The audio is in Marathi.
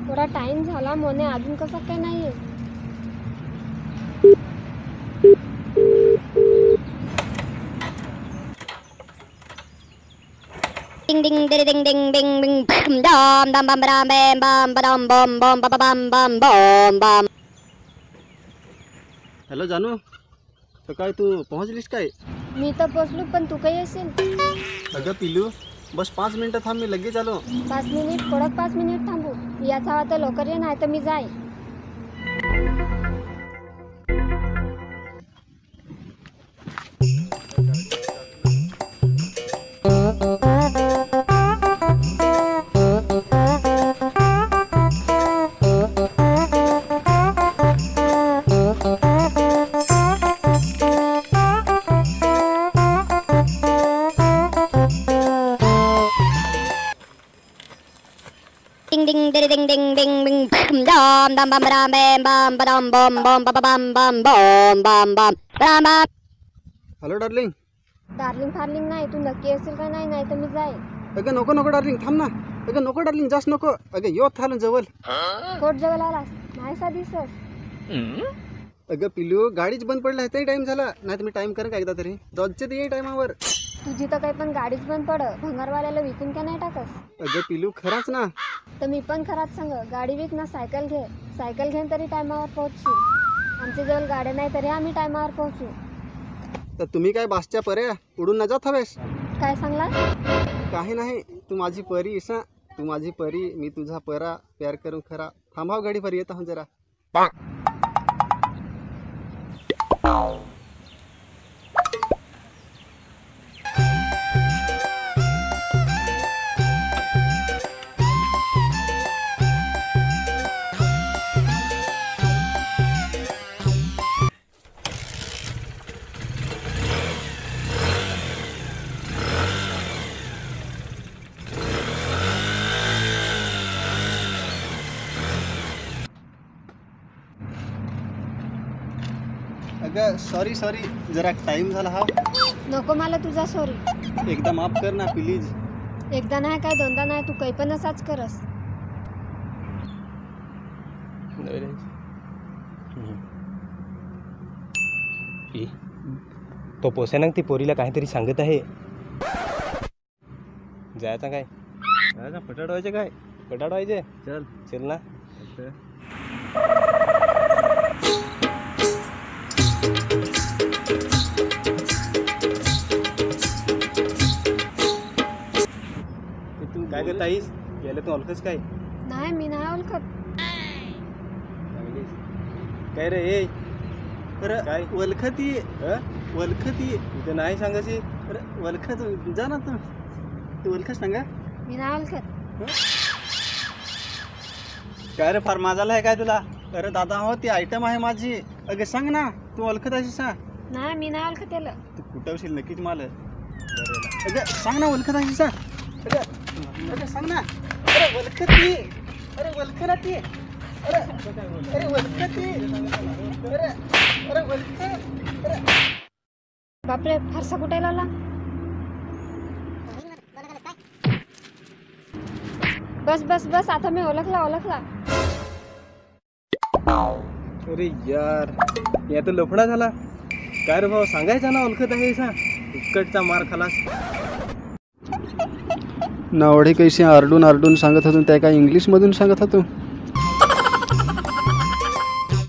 थोडा टाइम झाला मोने, अजून कसं काय नाहीये. Ding ding ding ding ding ding ding dam dam bam bam bam bam bam bam bam bam bam bam bam bam. Hello जानू, तर काय तू पोहोचलीस काय? मी तर पोचलो, पण तू काही असेल. अगं पिलू, बस 5 मिनिटं थांब, मी लगेच आलो. 5 मिनिट थोडं 5 मिनिट थांबू. याचा हवा तर लवकर ये, नाही तर मी जाय. Ding ding ding ding ding ding ding dam dam bam bam bam bam bam bam bam bam bam bam bam bam bam bam. Hello darling. Darling फार्लिंग नाही, तू नक्की असेल का नाही, नाही तर मी जाय. अगं नको नको डार्लिंग, थांब ना. अगं नको डार्लिंग, जास्त नको. अगं यो थाल जवळ. कोट जवळ आलास नाही सा दिसस. अगं पिलू, गाडीच बंद पडला आहे, तरी टाइम झाला. नाही तर मी टाइम करेन का एकदा तरी. रोजचे ते ये टायमावर. तुझी तर काही पण गाडीच बंद पड, भंगारवाल्याला विकून का नाही टाकस. अगं पिलू, खराच ना. तर मी पण खराच सांग, गाडी विक ना, सायकल घे. सायकल घेऊन तरी टायमावर पोहोचशील. आमच्या जवळ गाड्या नाही तरी आम्ही टायमावर पोहोचू. तर तुम्ही काय बासच्या पर्या उडून न जात हवेस? काय सांगला? काही नाही, तू माझी परी आहेस ना. तू माझी परी, मी तुझा परा. प्यार करून खरा. थांबाव गाडी परी, येत आहो जरा. अगं सॉरी सॉरी, जरा टाइम झाला. हा नको मला तुझा सॉरी. एकदा माफ कर ना प्लीज. एकदा नाही काय, दोनदा नाही, तू काही पण असाच करस. तो पोसेनंग ती पोरीला काहीतरी सांगत आहे. जायचं काय? जायचं पटाडवायचे काय? पटाडवायचे. चल चल ना. तू काय करत आहेस? गेलं तू ओळखच काय? नाही मी नाही ओळखत. काय रे ए? अरे काय? वलखती वलखती इथं नाही सांगायची. अरे वलखत जा ना तू. तू वलखत सांगा. मी नाही ओळखत. काय रे, फार माझाला आहे काय तुला? अरे दादा हो, ती आयटम आहे माझी. अगं सांग ना, तू ओळखत अशी सांग. नाही मी नाही ओळखत त्याला. तू कुठं असेल नक्कीच माल. अगं सांग ना, ओळखत अशी सांग. अगं सांग ना. अरे वलखती. अरे वलखती. अरे अरे वलखती. अरे अरे वलखत. अरे बापरे, फारसा कुठायला आला. बस बस बस, आता मी ओळखला. अरे यार, या तर लफडा झाला. काय रे भाऊ, सांगायचा ना ओळखत आहे सा. इकडचा मार खालास. नावडे कैसे आरडून आरडून सांगत होतो, त्या काय इंग्लिशमधून सांगत होतो.